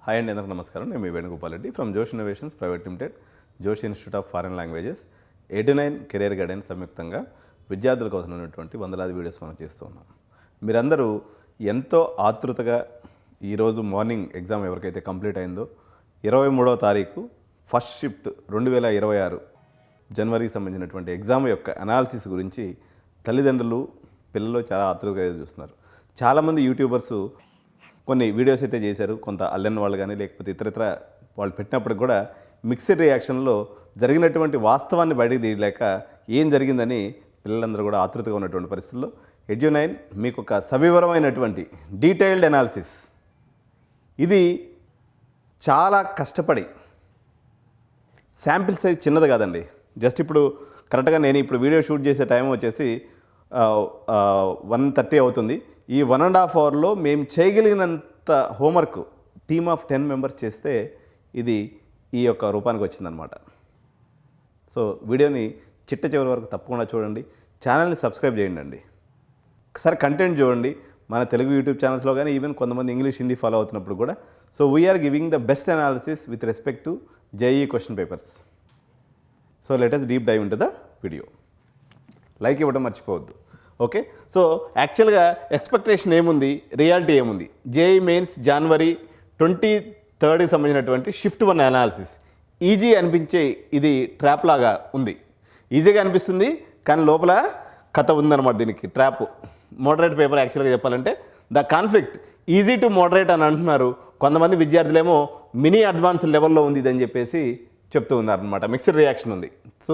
Hi అండి, అందరికీ నమస్కారం. నేను మీ Venugopal Reddy from Josh innovations private limited, Josh institute of foreign languages, Edunine career guidance సంయుక్తంగా విద్యార్థులకు అవసరమైనటువంటి వందలాది వీడియోస్ మనం చేస్తూ ఉన్నాం. మీరందరూ ఎంతో ఆతృతగా ఈరోజు మార్నింగ్ ఎగ్జామ్ ఎవరికైతే కంప్లీట్ అయిందో 23వ తారీఖు ఫస్ట్ షిఫ్ట్ 2026 జనవరికి సంబంధించినటువంటి ఎగ్జామ్ యొక్క అనాలిసిస్ గురించి తల్లిదండ్రులు పిల్లలు చాలా ఆతృతగా చూస్తున్నారు. చాలామంది యూట్యూబర్సు కొన్ని వీడియోస్ అయితే చేశారు, కొంత అల్లెన్ వాళ్ళు కానీ లేకపోతే ఇతరత్ర వాళ్ళు పెట్టినప్పుడు కూడా మిక్స్డ్ రియాక్షన్లో జరిగినటువంటి వాస్తవాన్ని బయటకు తీయలేక ఏం జరిగిందని పిల్లలందరూ కూడా ఆతృతగా ఉన్నటువంటి పరిస్థితుల్లో ఎడ్యునైన్ మీకు ఒక సవివరమైనటువంటి డీటెయిల్డ్ అనాలిసిస్, ఇది చాలా కష్టపడి శాంపిల్ సైజ్ చిన్నది కాదండి. జస్ట్ ఇప్పుడు కరెక్ట్గా నేను ఇప్పుడు వీడియో షూట్ చేసే టైం వచ్చేసి 1:30 అవుతుంది. ఈ 1.5 అవర్లో మేము చేయగలిగినంత హోంవర్క్ టీమ్ ఆఫ్ 10 మెంబర్స్ చేస్తే ఇది ఈ యొక్క రూపానికి వచ్చిందనమాట. సో వీడియోని చిట్ట చివరి వరకు తప్పకుండా చూడండి, ఛానల్ని సబ్స్క్రైబ్ చేయండి. ఒకసారి కంటెంట్ చూడండి, మన తెలుగు యూట్యూబ్ ఛానల్స్లో కానీ ఈవెన్ కొంతమంది ఇంగ్లీష్ హిందీ ఫాలో అవుతున్నప్పుడు కూడా. So we are giving the best analysis with respect to JEE question papers. So let us deep dive into the video. Like ఇవ్వడం మర్చిపోవద్దు. ఓకే, సో యాక్చువల్గా ఎక్స్పెక్టేషన్ ఏముంది, రియాలిటీ ఏముంది? జేఈఈ మెయిన్స్ జనవరి 23కి సంబంధించినటువంటి షిఫ్ట్ 1 అనాలిసిస్ ఈజీ అనిపించే ఇది ట్రాప్ లాగా ఉంది. ఈజీగా అనిపిస్తుంది కానీ లోపల కథ ఉందన్నమాట. దీనికి ట్రాప్ మోడరేట్ పేపర్. యాక్చువల్గా చెప్పాలంటే the conflict easy to moderate అని అంటున్నారు. కొంతమంది విద్యార్థులేమో మినీ అడ్వాన్స్ లెవెల్లో ఉంది అని చెప్పేసి చెప్తూ ఉన్నారనమాట. మిక్స్డ్ రియాక్షన్ ఉంది. సో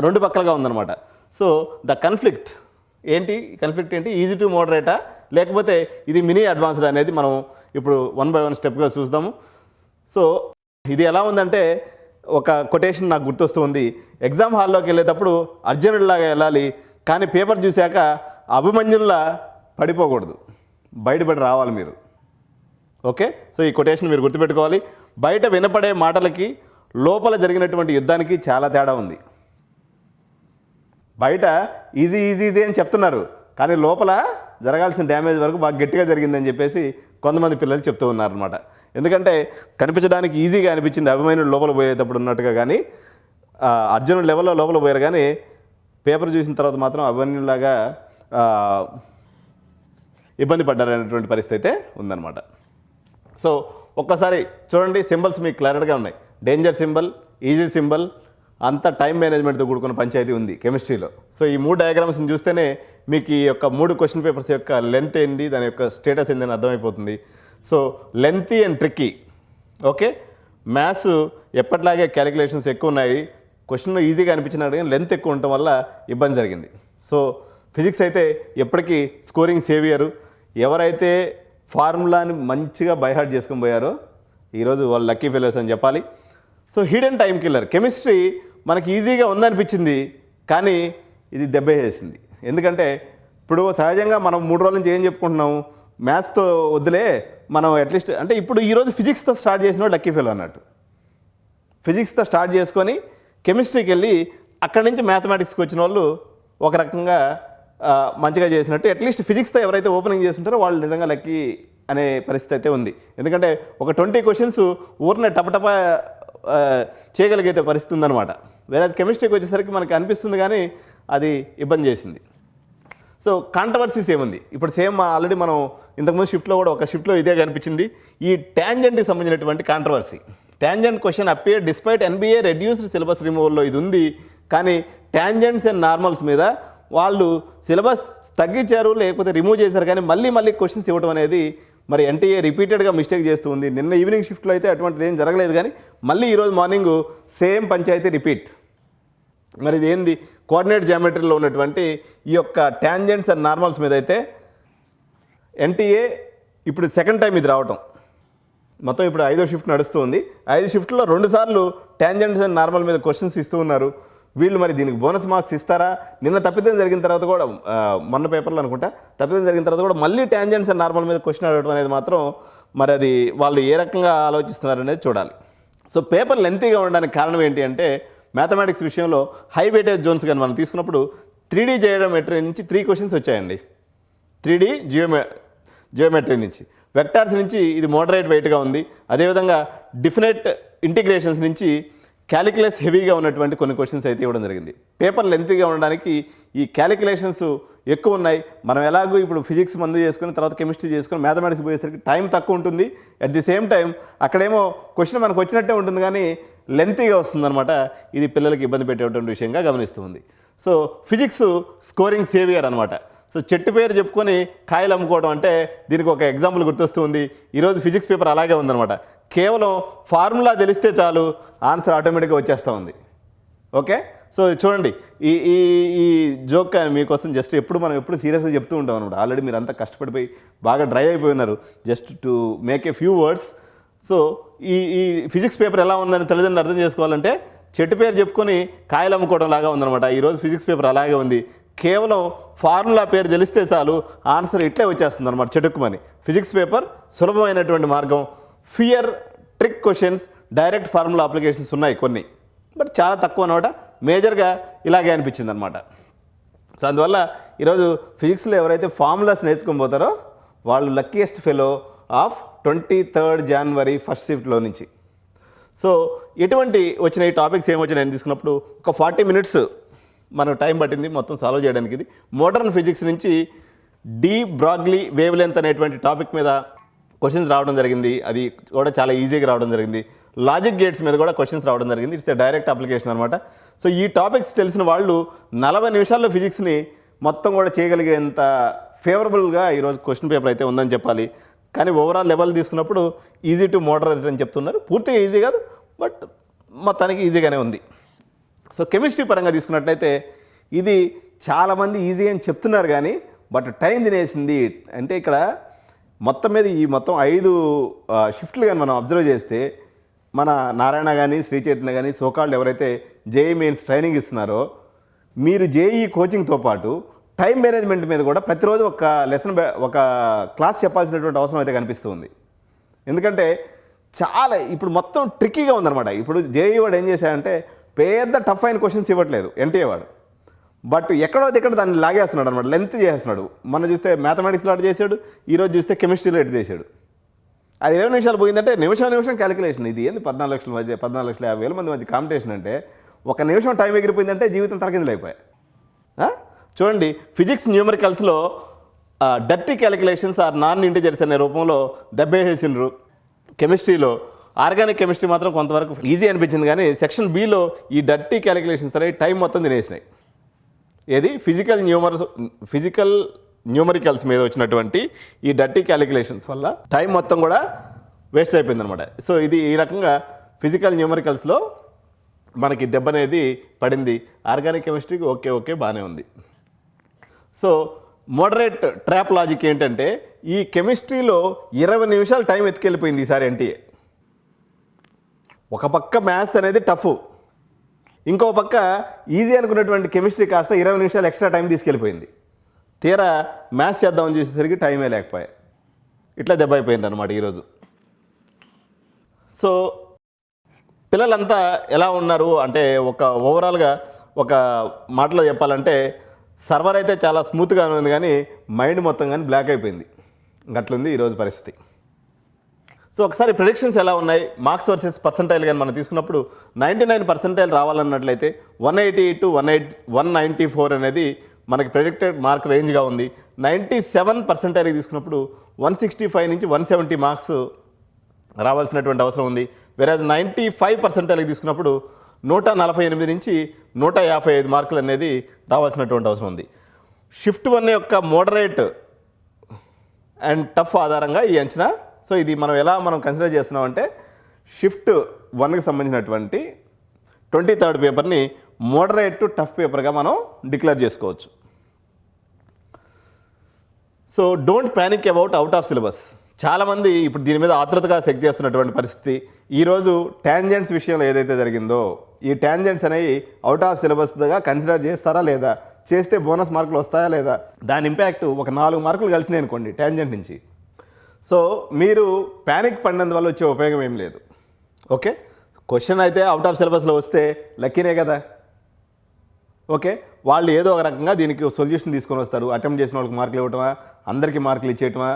రెండు పక్కలుగా ఉందన్నమాట. సో ద కన్ఫ్లిక్ట్ ఏంటి, కన్ఫ్లిక్ట్ ఏంటి, ఈజీ టు మోడరేటా లేకపోతే ఇది మినీ అడ్వాన్స్డ్ అనేది మనం ఇప్పుడు 1 by 1 స్టెప్గా చూద్దాము. సో ఇది ఎలా ఉందంటే ఒక కొటేషన్ నాకు గుర్తొస్తుంది. ఎగ్జామ్ హాల్లోకి వెళ్ళేటప్పుడు అర్జునుడిలాగా వెళ్ళాలి, కానీ పేపర్ చూశాక అభిమన్యుల్లా పడిపోకూడదు, బయటపడి రావాలి మీరు. ఓకే, సో ఈ కొటేషన్ మీరు గుర్తుపెట్టుకోవాలి. బయట వినపడే మాటలకి లోపల జరిగినటువంటి యుద్ధానికి చాలా తేడా ఉంది. బయట ఈజీ అని చెప్తున్నారు, కానీ లోపల జరగాల్సిన డ్యామేజ్ వరకు బాగా గట్టిగా జరిగిందని చెప్పేసి కొంతమంది పిల్లలు చెప్తూ ఉన్నారనమాట. ఎందుకంటే కనిపించడానికి ఈజీగా అనిపించింది అభిమన్యుడు లోపల పోయేటప్పుడు ఉన్నట్టుగా, కానీ అర్జునుడు లెవెల్లో లోపల పోయారు, కానీ పేపర్ చూసిన తర్వాత మాత్రం అభిమన్యులాగా ఇబ్బంది పడ్డారనేటువంటి పరిస్థితి అయితే ఉందన్నమాట. సో ఒక్కసారి చూడండి, సింబల్స్ మీకు క్లారిటీగా ఉన్నాయి. డేంజర్ సింబల్, ఈజీ సింబల్, అంత టైం మేనేజ్మెంట్తో కూడుకున్న పంచాయతీ ఉంది కెమిస్ట్రీలో. సో ఈ 3 డయాగ్రామ్స్ని చూస్తేనే మీకు ఈ యొక్క 3 క్వశ్చన్ పేపర్స్ యొక్క లెంత్ ఏంది, దాని యొక్క స్టేటస్ ఏందని అర్థమైపోతుంది. So lengthy and tricky. Okay, maths ఎప్పటిలాగే క్యాలిక్యులేషన్స్ ఎక్కువ ఉన్నాయి, క్వశ్చన్ ఈజీగా అనిపించినట్టు కానీ లెంత్ ఎక్కువ ఉండటం వల్ల ఇబ్బంది జరిగింది. సో ఫిజిక్స్ అయితే ఎప్పటికీ స్కోరింగ్ సేవియరు. ఎవరైతే ఫార్ములాని మంచిగా బైహార్ట్ చేసుకొని పోయారో ఈరోజు వాళ్ళు లక్కీ ఫెలోస్ అని చెప్పాలి. So hidden time killer. Chemistry మనకి ఈజీగా ఉందనిపించింది, కానీ ఇది దెబ్బ వేసింది. ఎందుకంటే ఇప్పుడు సహజంగా మనం 3 రోజుల నుంచి ఏం చెప్పుకుంటున్నాము, మ్యాథ్స్తో వద్దులే మనం అట్లీస్ట్ అంటే ఇప్పుడు ఈరోజు ఫిజిక్స్తో స్టార్ట్ చేసిన లక్కీ ఫెలో అన్నట్టు. ఫిజిక్స్తో స్టార్ట్ చేసుకొని కెమిస్ట్రీకి వెళ్ళి అక్కడి నుంచి మ్యాథమెటిక్స్కి వచ్చిన వాళ్ళు ఒక రకంగా మంచిగా చేసినట్టు. అట్లీస్ట్ ఫిజిక్స్తో ఎవరైతే ఓపెనింగ్ చేస్తుంటారో వాళ్ళు నిజంగా లక్కీ అనే పరిస్థితి అయితే ఉంది. ఎందుకంటే ఒక 20 క్వశ్చన్స్ ఊరినే టపటప చేయగలిగే పరిస్థితి ఉందన్నమాట. వేరే కెమిస్ట్రీకి వచ్చేసరికి మనకి అనిపిస్తుంది, కానీ అది ఇబ్బంది చేసింది. సో కాంట్రవర్సీస్ ఏముంది ఇప్పుడు సేమ్ ఆల్రెడీ మనం ఇంతకుముందు షిఫ్ట్లో కూడా ఒక షిఫ్ట్లో ఇదే కనిపించింది. ఈ ట్యాంజెంట్కి సంబంధించినటువంటి controversy. Tangent question appear despite NBA reduced syllabus రిమూవల్లో ఇది ఉంది, కానీ ట్యాంజెంట్స్ అండ్ నార్మల్స్ మీద వాళ్ళు సిలబస్ తగ్గించారు లేకపోతే రిమూవ్ చేశారు, కానీ మళ్ళీ క్వశ్చన్స్ ఇవ్వడం అనేది మరి NTA రిపీటెడ్గా మిస్టేక్ చేస్తూ ఉంది. నిన్న ఈవినింగ్ షిఫ్ట్లో అయితే అటువంటిది ఏం జరగలేదు, కానీ మళ్ళీ ఈరోజు మార్నింగ్ సేమ్ పంచాయతీ రిపీట్. మరి ఇది ఏంది, కోఆర్డినేట్ జామెట్రీలో ఉన్నటువంటి ఈ యొక్క ట్యాంజెంట్స్ అండ్ నార్మల్స్ మీద అయితే NTA ఇప్పుడు సెకండ్ టైం ఇది రావటం. మొత్తం ఇప్పుడు 5వ షిఫ్ట్ నడుస్తూ ఉంది. 5 షిఫ్ట్లో 2 సార్లు ట్యాంజెంట్స్ అండ్ నార్మల్ మీద క్వశ్చన్స్ ఇస్తూ ఉన్నారు. వీళ్ళు మరి దీనికి బోనస్ మార్క్స్ ఇస్తారా? నిన్న తప్పిదం జరిగిన తర్వాత కూడా, మొన్న పేపర్లో అనుకుంటా, తప్పిదం జరిగిన తర్వాత కూడా మళ్ళీ ట్యాంజెంట్స్ అండ్ నార్మల్ మీద క్వశ్చన్ అడగడం అనేది మాత్రం మరి అది వాళ్ళు ఏ రకంగా ఆలోచిస్తున్నారు అనేది చూడాలి. సో పేపర్ లెంతీగా ఉండడానికి కారణం ఏంటి అంటే మ్యాథమెటిక్స్ విషయంలో హై వెయిటేజ్ జోన్స్ కానీ మనం తీసుకున్నప్పుడు 3D జియోమెట్రీ నుంచి 3 క్వశ్చన్స్ వచ్చాయండి. 3D జియోమెట్రీ నుంచి. వెక్టార్స్ నుంచి ఇది మోడరేట్ వెయిట్గా ఉంది. అదేవిధంగా డిఫినెట్ ఇంటిగ్రేషన్స్ నుంచి క్యాలిక్యులస్ హెవీగా ఉన్నటువంటి కొన్ని క్వశ్చన్స్ అయితే ఇవ్వడం జరిగింది. పేపర్ లెంతీగా ఉండడానికి ఈ క్యాలిక్యులేషన్స్ ఎక్కువ ఉన్నాయి. మనం ఎలాగో ఇప్పుడు ఫిజిక్స్ మందు చేసుకుని తర్వాత కెమిస్ట్రీ చేసుకుని మ్యాథమెటిక్స్ పోయేసరికి టైం తక్కువ ఉంటుంది. అట్ ది సేమ్ టైం అక్కడేమో క్వశ్చన్ మనకు వచ్చినట్టే ఉంటుంది కానీ లెంతీగా వస్తుందన్నమాట. ఇది పిల్లలకి ఇబ్బంది పెట్టేటువంటి విషయంగా గమనిస్తుంది. సో ఫిజిక్స్ స్కోరింగ్ సేవియర్ అనమాట. సో చెట్టు పేరు చెప్పుకొని కాయలు అమ్ముకోవడం అంటే దీనికి ఒక ఎగ్జాంపుల్ గుర్తొస్తుంది. ఈరోజు ఫిజిక్స్ పేపర్ అలాగే ఉందన్నమాట. కేవలం ఫార్ములా తెలిస్తే చాలు ఆన్సర్ ఆటోమేటిక్గా వచ్చేస్తూ ఉంది. ఓకే, సో చూడండి ఈ ఈ ఈ జోక్ మీకోసం జస్ట్ మనం ఎప్పుడు సీరియస్గా చెప్తూ ఉంటాం అనమాట. ఆల్రెడీ మీరు అంతా కష్టపడిపోయి బాగా డ్రై అయిపోయి ఉన్నారు just to make a few words. So ఈ ఫిజిక్స్ పేపర్ ఎలా ఉందని తల్లిదండ్రులు అర్థం చేసుకోవాలంటే చెట్టు పేరు చెప్పుకొని కాయలు అమ్ముకోవడం లాగా ఉందన్నమాట. ఈరోజు ఫిజిక్స్ పేపర్ అలాగే ఉంది. కేవలం ఫార్ములా పేరు తెలిస్తే చాలు ఆన్సర్ ఇట్లే వచ్చేస్తుంది అనమాట చెట్టుకుమని. ఫిజిక్స్ పేపర్ సులభమైనటువంటి మార్గం. Fear, trick questions, direct formula applications ఉన్నాయి కొన్ని, బట్ చాలా తక్కువ అనమాట. మేజర్గా ఇలాగే అనిపించింది అనమాట. సో అందువల్ల ఈరోజు ఫిజిక్స్లో ఎవరైతే ఫార్ములాస్ నేర్చుకొని పోతారో వాళ్ళు luckiest fellow of 23 January first షిఫ్ట్లో నుంచి. సో ఎటువంటి వచ్చిన ఈ టాపిక్స్ ఏమొచ్చినాయని తీసుకున్నప్పుడు ఒక 40 మినిట్స్ మనకు టైం పట్టింది మొత్తం సాల్వ్ చేయడానికి. ఇది మోడర్న్ ఫిజిక్స్ నుంచి డి బ్రాగ్లీ వేవ్ లెంత్ అనేటువంటి టాపిక్ మీద క్వశ్చన్స్ రావడం జరిగింది. అది కూడా చాలా ఈజీగా రావడం జరిగింది. లాజిక్ గేట్స్ మీద కూడా క్వశ్చన్స్ రావడం జరిగింది. ఇట్స్ ఏ డైరెక్ట్ అప్లికేషన్ అనమాట. సో ఈ టాపిక్స్ తెలిసిన వాళ్ళు 40 నిమిషాల్లో ఫిజిక్స్ని మొత్తం కూడా చేయగలిగేంత ఫేవరబుల్గా ఈరోజు క్వశ్చన్ పేపర్ అయితే ఉందని చెప్పాలి. కానీ ఓవరాల్ లెవెల్ తీసుకున్నప్పుడు ఈజీ టు మోడరేట్ అని చెప్తున్నారు. పూర్తిగా ఈజీ కాదు, బట్ మొత్తానికి ఈజీగానే ఉంది. సో కెమిస్ట్రీ పరంగా తీసుకున్నట్లయితే ఇది చాలామంది ఈజీ అని చెప్తున్నారు కానీ బట్ టైం తినేసింది. అంటే ఇక్కడ మొత్తం మీద ఈ మొత్తం 5 షిఫ్ట్లు కానీ మనం అబ్జర్వ్ చేస్తే మన నారాయణ కానీ శ్రీ చైతన్య కానీ సోకాల్డ్ ఎవరైతే జేఈ మెయిన్స్ ట్రైనింగ్ ఇస్తున్నారో మీరు జేఈ కోచింగ్తో పాటు టైం మేనేజ్మెంట్ మీద కూడా ప్రతిరోజు ఒక లెసన్ ఒక క్లాస్ చెప్పాల్సినటువంటి అవసరం అయితే కనిపిస్తుంది. ఎందుకంటే చాలా ఇప్పుడు మొత్తం ట్రిక్కీగా ఉందన్నమాట. ఇప్పుడు జేఈ వాడు ఏం చేశాడంటే పెద్ద టఫ్ అయిన క్వశ్చన్స్ ఇవ్వట్లేదు ఎన్టీఏ వాడు, బట్ ఎక్కడో దగ్గర దాన్ని లాగేస్తున్నాడు అనమాట, లెంత్ చేస్తున్నాడు. మనం చూస్తే మ్యాథమెటిక్స్లో అటు చేశాడు, ఈరోజు చూస్తే కెమిస్ట్రీలో ఎటు చేశాడు. అది 20 నిమిషాలు పోయిందంటే నిమిషం క్యాలిక్యులేషన్. ఇది ఏంది 14 లక్షల మధ్య 14,50,000 మంది మధ్య కాంపిటీషన్ అంటే ఒక నిమిషం టైం ఎగిరిపోయిందంటే జీవితం తరకిందులు అయిపోయాయి. చూడండి ఫిజిక్స్ న్యూమరికల్స్లో dirty calculations are non integers అనే రూపంలో దెబ్బేసేసినారు. కెమిస్ట్రీలో ఆర్గానిక్ కెమిస్ట్రీ మాత్రం కొంతవరకు ఈజీ అనిపించింది కానీ సెక్షన్ బిలో ఈ డర్టీ క్యాలిక్యులేషన్స్ అనేవి టైం మొత్తం తినేసినాయి. ఏది ఫిజికల్ న్యూమరికల్స్ మీద వచ్చినటువంటి ఈ డర్టీ క్యాలిక్యులేషన్స్ వల్ల టైం మొత్తం కూడా వేస్ట్ అయిపోయింది అనమాట. సో ఇది ఈ రకంగా ఫిజికల్ న్యూమరికల్స్లో మనకి దెబ్బ అనేది పడింది. ఆర్గానిక్ కెమిస్ట్రీకి ఓకే బాగానే ఉంది. సో మోడరేట్ ట్రాప్ లాజిక్ ఏంటంటే ఈ కెమిస్ట్రీలో 20 నిమిషాలు టైం ఎత్తుకెళ్ళిపోయింది ఈసారి ఎన్టీఏ. ఒక పక్క మ్యాథ్స్ అనేది టఫ్, ఇంకో పక్క ఈజీ అనుకున్నటువంటి కెమిస్ట్రీ కాస్త 20 నిమిషాలు ఎక్స్ట్రా టైం తీసుకెళ్ళిపోయింది. తీరా మ్యాథ్స్ చేద్దామని చూసేసరికి టైమే లేకపోయా. ఇట్లా దెబ్బ అయిపోయింది అనమాట ఈరోజు. సో పిల్లలంతా ఎలా ఉన్నారు అంటే ఒక ఓవరాల్గా ఒక మాటలో చెప్పాలంటే సర్వర్ అయితే చాలా స్మూత్గా ఉంది కానీ మైండ్ మొత్తం కానీ బ్లాక్ అయిపోయింది. గట్లుంది ఈరోజు పరిస్థితి. సో ఒకసారి ప్రిడిక్షన్స్ ఎలా ఉన్నాయి మార్క్స్ వర్సెస్ పర్సెంటైల్ కానీ మనం తీసుకున్నప్పుడు 99 పర్సెంటైల్ రావాలన్నట్లయితే 188 to 194 అనేది మనకి ప్రెడిక్టెడ్ మార్క్ రేంజ్గా ఉంది. 97 పర్సెంటైల్కి తీసుకున్నప్పుడు 165 నుంచి 170 మార్క్స్ రావాల్సినటువంటి అవసరం ఉంది. వేరే 95 పర్సెంటైల్కి తీసుకున్నప్పుడు 148 నుంచి 155 మార్కులు అనేది రావాల్సినటువంటి అవసరం ఉంది. షిఫ్ట్ 1 యొక్క మోడరేట్ అండ్ టఫ్ ఆధారంగా ఈ అంచనా. సో ఇది మనం కన్సిడర్ చేస్తున్నామంటే షిఫ్ట్ 1కి సంబంధించినటువంటి 23rd పేపర్ని మోడరేట్ టు టఫ్ పేపర్గా మనం డిక్లేర్ చేసుకోవచ్చు. So don't panic about out of syllabus. చాలామంది ఇప్పుడు దీని మీద ఆతృతగా చెక్ చేస్తున్నటువంటి పరిస్థితి. ఈరోజు ట్యాంజెంట్స్ విషయంలో ఏదైతే జరిగిందో ఈ ట్యాంజెంట్స్ అనేవి అవుట్ ఆఫ్ సిలబస్గా కన్సిడర్ చేస్తారా లేదా, చేస్తే బోనస్ మార్కులు వస్తాయా లేదా, దాని ఇంపాక్ట్ ఒక 4 మార్కులు కలిసినాయి అనుకోండి ట్యాంజెంట్ నుంచి. సో మీరు ప్యానిక్ పడినందువల్ల వచ్చే ఉపయోగం ఏం లేదు. ఓకే, క్వశ్చన్ అయితే అవుట్ ఆఫ్ సిలబస్లో వస్తే లక్కీనే కదా. ఓకే, వాళ్ళు ఏదో ఒక రకంగా దీనికి సొల్యూషన్ తీసుకొని వస్తారు. అటెంప్ట్ చేసిన వాళ్ళకి మార్కులు ఇవ్వటమా, అందరికీ మార్కులు ఇచ్చేయటమా,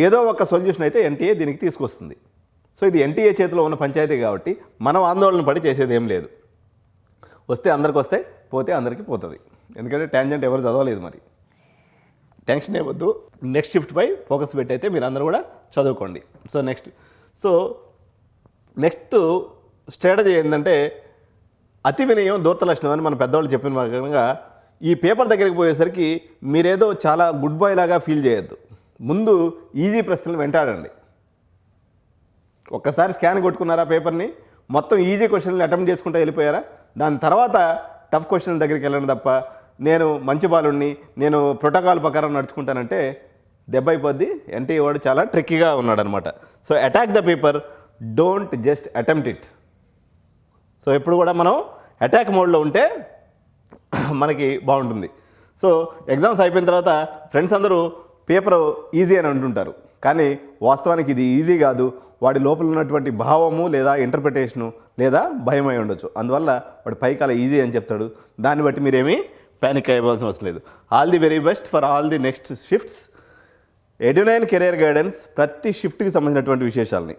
ఏదో ఒక సొల్యూషన్ అయితే ఎన్టీఏ దీనికి తీసుకొస్తుంది. సో ఇది ఎన్టీఏ చేతిలో ఉన్న పంచాయతీ కాబట్టి మనం ఆందోళన పడి చేసేది ఏం లేదు. వస్తే అందరికి వస్తాయి, పోతే అందరికీ పోతుంది. ఎందుకంటే ట్యాంజెంట్ ఎవరు చదవలేదు, మరి టెన్షన్ ఏవద్దు. నెక్స్ట్ షిఫ్ట్పై ఫోకస్ పెట్టి అయితే మీరు అందరూ కూడా చదువుకోండి. నెక్స్ట్ స్ట్రాటజీ ఏంటంటే అతి వినయం దూర్త లక్షణం అని మన పెద్దవాళ్ళు చెప్పిన విధంగా ఈ పేపర్ దగ్గరికి పోయేసరికి మీరేదో చాలా గుడ్ బాయ్ లాగా ఫీల్ చేయొద్దు. ముందు ఈజీ ప్రశ్నలు వెంటాడండి. ఒక్కసారి స్కాన్ కొట్టుకున్నారా పేపర్ని, మొత్తం ఈజీ క్వశ్చన్లు అటెంప్ట్ చేసుకుంటూ వెళ్ళిపోయారా, దాని తర్వాత టఫ్ క్వశ్చన్ల దగ్గరికి వెళ్ళడం తప్ప నేను మంచి బాలుడిని, నేను ప్రోటోకాల్ ప్రకారం నడుచుకుంటానంటే దెబ్బ అయిపోద్ది. ఎన్టీఏ వాడు చాలా ట్రిక్కీగా ఉన్నాడు అనమాట. So attack the paper, don't just attempt it. So ఎప్పుడు కూడా మనం అటాక్ మోడ్లో ఉంటే మనకి బాగుంటుంది. సో ఎగ్జామ్స్ అయిపోయిన తర్వాత ఫ్రెండ్స్ అందరూ పేపర్ ఈజీ అని అంటుంటారు, కానీ వాస్తవానికి ఇది ఈజీ కాదు. వాడి లోపల ఉన్నటువంటి భావము లేదా ఇంటర్ప్రిటేషను లేదా భయం అయి ఉండొచ్చు. అందువల్ల వాడు పైకి అలా ఈజీ అని చెప్తాడు. దాన్ని బట్టి మీరేమీ ప్యానిక్ అయ్యవలసిన అవసరం లేదు. All the very best for all the next shifts. Edunine career guidance ప్రతి షిఫ్ట్కి సంబంధించినటువంటి విశేషాలని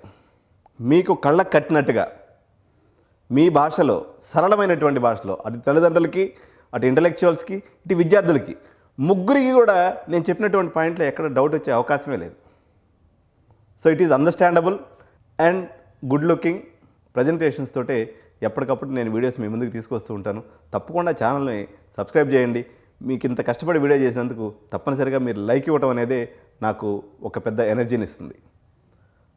మీకు కళ్ళకు కట్టినట్టుగా మీ భాషలో, సరళమైనటువంటి భాషలో, అటు తల్లిదండ్రులకి, అటు ఇంటలెక్చువల్స్కి, ఇటు విద్యార్థులకి, ముగ్గురికి కూడా నేను చెప్పినటువంటి పాయింట్లో ఎక్కడ డౌట్ వచ్చే అవకాశమే లేదు. So it is understandable and good looking presentations తోటే ఎప్పటికప్పుడు నేను వీడియోస్ మీ ముందుకు తీసుకొస్తూ ఉంటాను. తప్పకుండా ఛానల్ని సబ్స్క్రైబ్ చేయండి. మీకు ఇంత కష్టపడి వీడియో చేసినందుకు తప్పనిసరిగా మీరు లైక్ ఇవ్వడం అనేదే నాకు ఒక పెద్ద ఎనర్జీని ఇస్తుంది.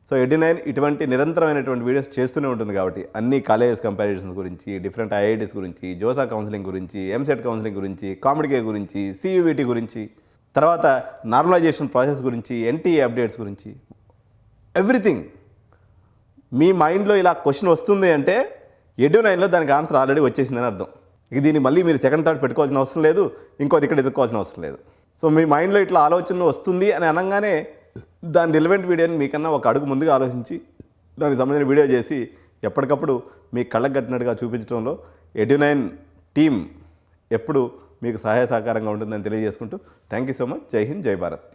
సో ఎడ్యునైన్ ఇటువంటి నిరంతరమైనటువంటి వీడియోస్ చేస్తూనే ఉంటుంది కాబట్టి అన్ని కాలేజెస్ కంపారిజన్స్ గురించి, డిఫరెంట్ ఐఐటీస్ గురించి, జోసా కౌన్సిలింగ్ గురించి, ఎంసెట్ కౌన్సిలింగ్ గురించి, కామెడీకే గురించి, సియూవిటీ గురించి, తర్వాత నార్మలైజేషన్ ప్రాసెస్ గురించి, ఎన్టీఏ అప్డేట్స్ గురించి, ఎవ్రీథింగ్ మీ మైండ్లో ఇలా క్వశ్చన్ వస్తుంది అంటే ఎడ్యునైన్లో దానికి ఆన్సర్ ఆల్రెడీ వచ్చేసిందని అర్థం. ఇక దీన్ని మళ్ళీ మీరు సెకండ్ థాట్ పెట్టుకోవాల్సిన అవసరం లేదు, ఇంకోటి ఇక్కడ ఎదుర్కోవాల్సిన అవసరం లేదు. సో మీ మైండ్లో ఇట్లా ఆలోచన వస్తుంది అని అనగానే దాని రిలవెంట్ వీడియోని మీకన్నా ఒక అడుగు ముందుగా ఆలోచించి దానికి సంబంధించిన వీడియో చేసి ఎప్పటికప్పుడు మీ కళ్ళకు కట్టినట్టుగా చూపించడంలో ఎడ్యునైన్ టీమ్ ఎప్పుడు మీకు సహాయ సహకారంగా ఉంటుందని తెలియజేసుకుంటూ థ్యాంక్ యూ సో మచ్. జై హింద్, జై భారత్.